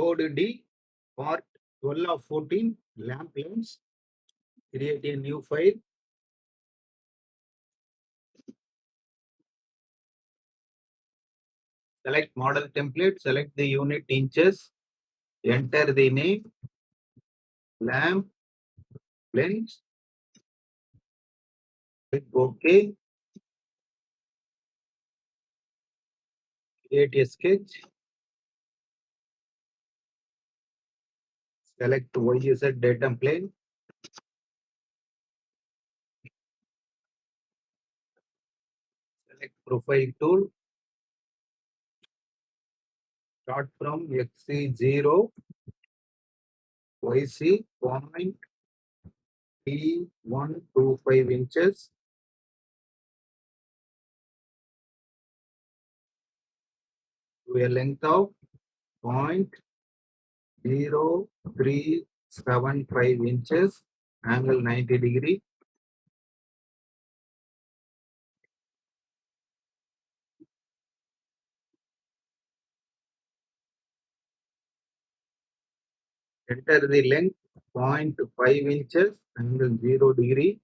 Code D, part 12 of 14, lamp lens. Create a new file. Select model template, select the unit inches, enter the name, lamp lens, click OK, create a sketch, select YZ datum plane, select profile tool, start from XC0, YC 0.3125 inches, to a length of 0.0375 inches, angle 90 degree. Enter the length 0.5 inches, angle 0 degree.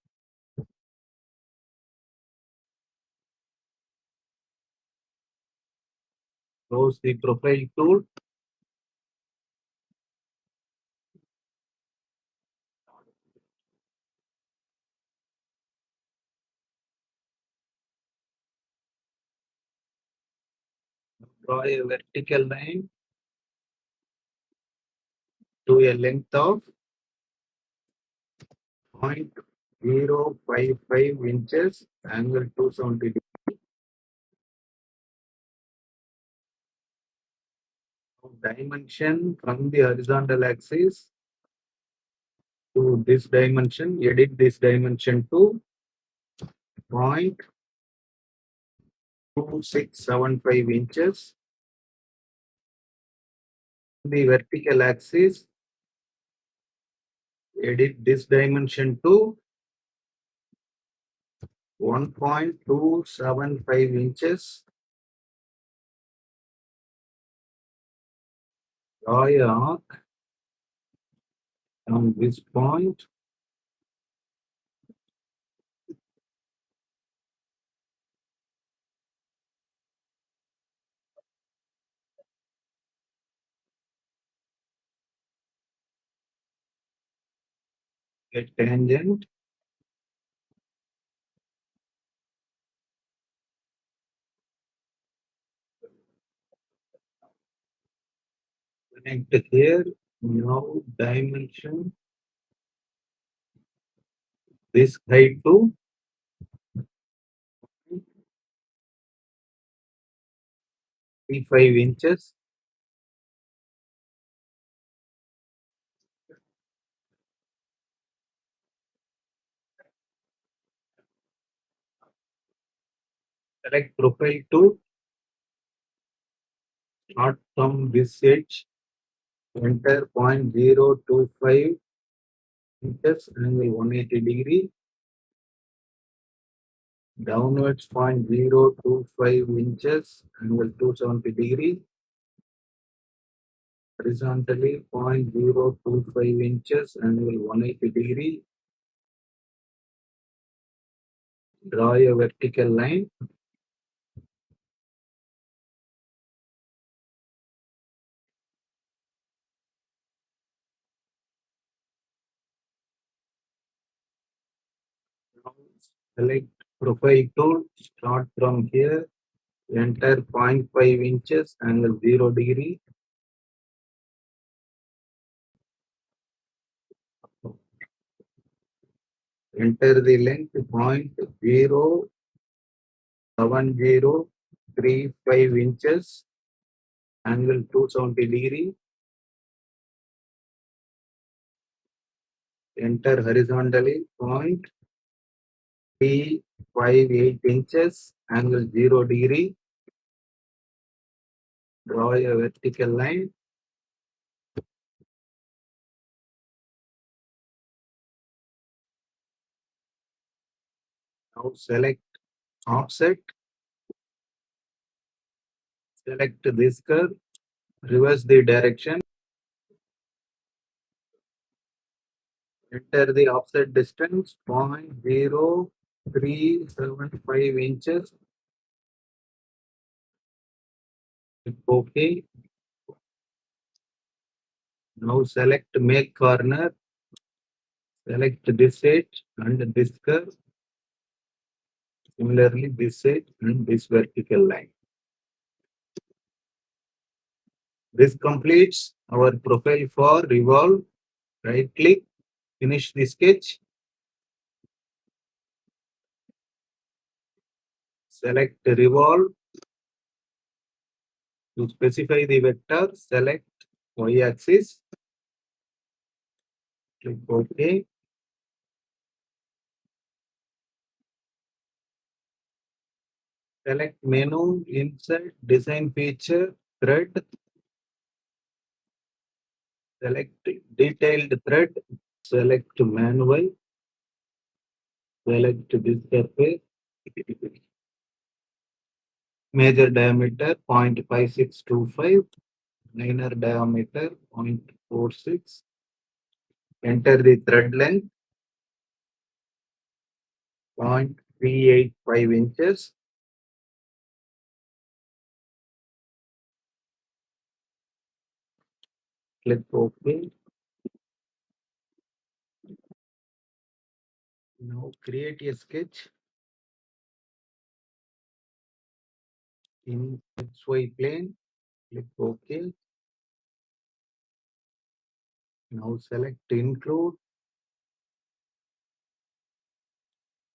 Close the profile tool. Draw a vertical line to a length of 0.055 inches, angle 270 degree. Dimension from the horizontal axis to this dimension, edit this dimension to 0.2675 inches. The vertical axis, edit this dimension to 1.275 inches. Draw a arc from this point. A tangent. Connect here. Now dimension this height to 35 inches. Select profile tool. Start from this edge. Enter 0.025 inches, angle 180 degree. Downwards 0.025 inches, angle 270 degree. Horizontally 0.025 inches, angle 180 degree. Draw a vertical line. Select profile tool. Start from here. Enter 0.5 inches, angle 0 degree. Enter the length 0.07035 inches, angle 270 degree. Enter horizontally 0.358 inches, angle 0 degree. Draw a vertical line. Now select offset. Select this curve. Reverse the direction. Enter the offset distance 0.0375 inches. Click OK. Now select make corner. Select this edge and this curve. Similarly, this edge and this vertical line. This completes our profile for revolve. Right click, finish the sketch. Select revolve. To specify the vector, select y-axis. Click OK. Select menu, insert, design feature, thread. Select detailed thread. Select manual. Select this surface. Major diameter 0.5625. Minor diameter 0.46. Enter the thread length 0.385 inches. Click OK. Now create a sketch in XY plane. Click OK. Now select include.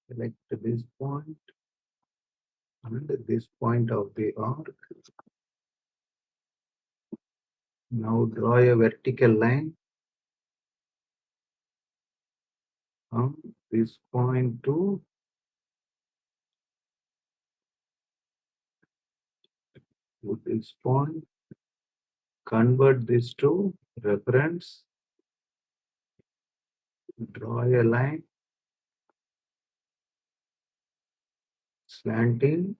Select this point and this point of the arc. Now draw a vertical line from this point to this point. Convert this to reference. Draw a line slanting.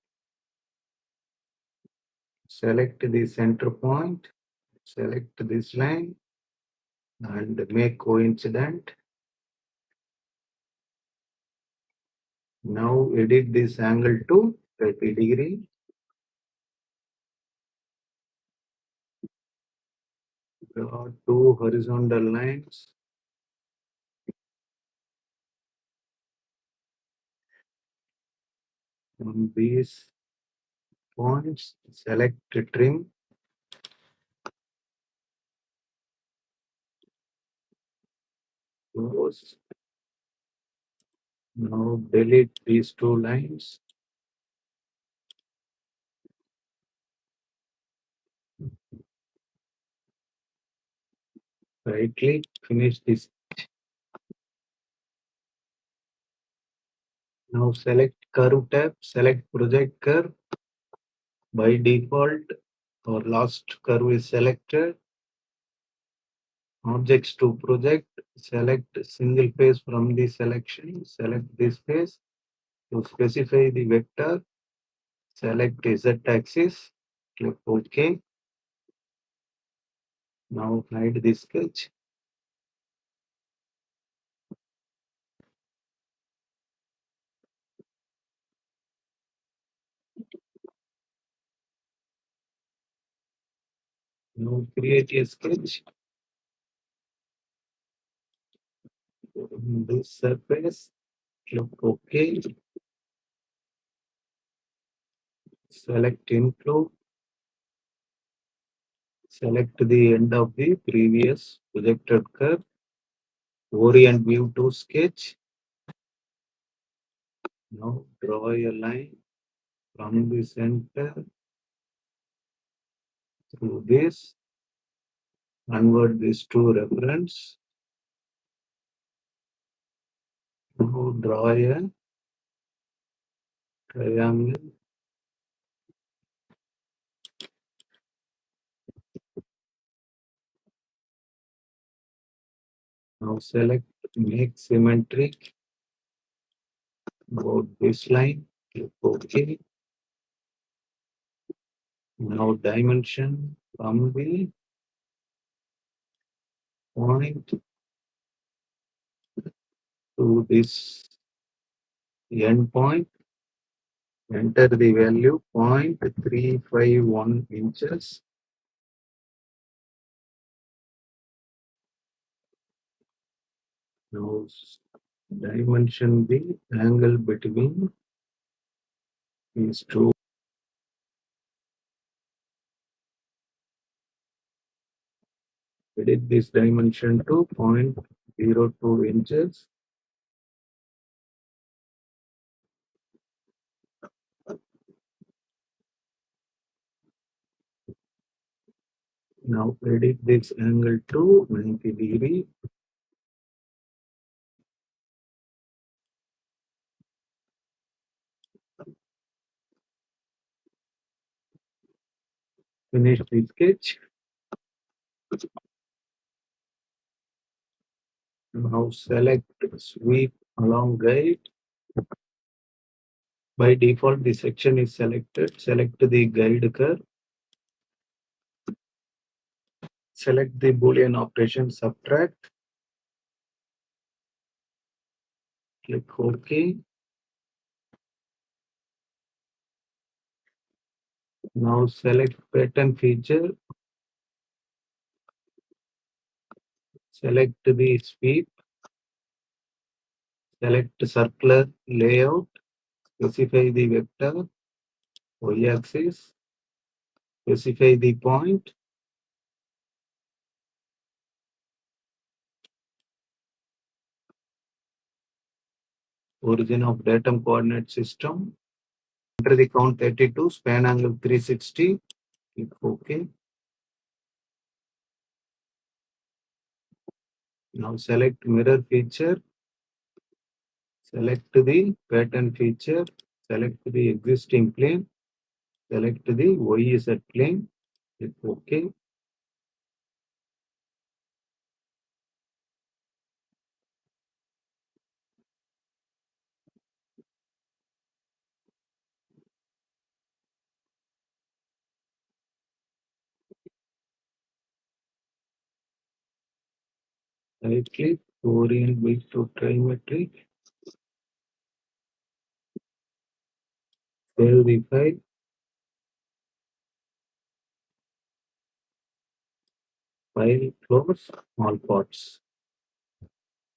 Select the center point. Select this line and make coincident. Now edit this angle to 30 degree. Draw two horizontal lines. From these points, select trim. Close. Now delete these two lines. Right click, finish this. Now select curve tab, select project curve. By default, our last curve is selected. Objects to project, select single face from the selection. Select this face. To specify the vector, select Z axis. Click OK. Now hide the sketch. Now create a sketch. This surface. Click OK. Select include. Select the end of the previous projected curve. Orient view to sketch. Now draw a line from the center through this. Convert this to reference. Now draw a triangle. Now select make symmetric. Go this line. Click OK. Now dimension from the point to this endpoint, enter the value 0.351 inches. Now dimension the angle between these two. Edit this dimension to 0.02 inches. Now edit this angle to 90 degree. Finish the sketch. Now select sweep along guide. By default, the section is selected. Select the guide curve. Select the Boolean operation subtract. Click OK. Now select pattern feature. Select the sweep. Select circular layout. Specify the vector, y-axis. Specify the point. Origin of datum coordinate system. Enter the count 32, span angle 360. Click OK. Now select mirror feature. Select the pattern feature. Select the existing plane. Select the YZ plane. Click OK. Right click, orient base to trimetric. Save the file. File close all parts.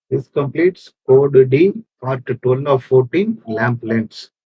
This completes code D, part 12 of 14, lamp lengths.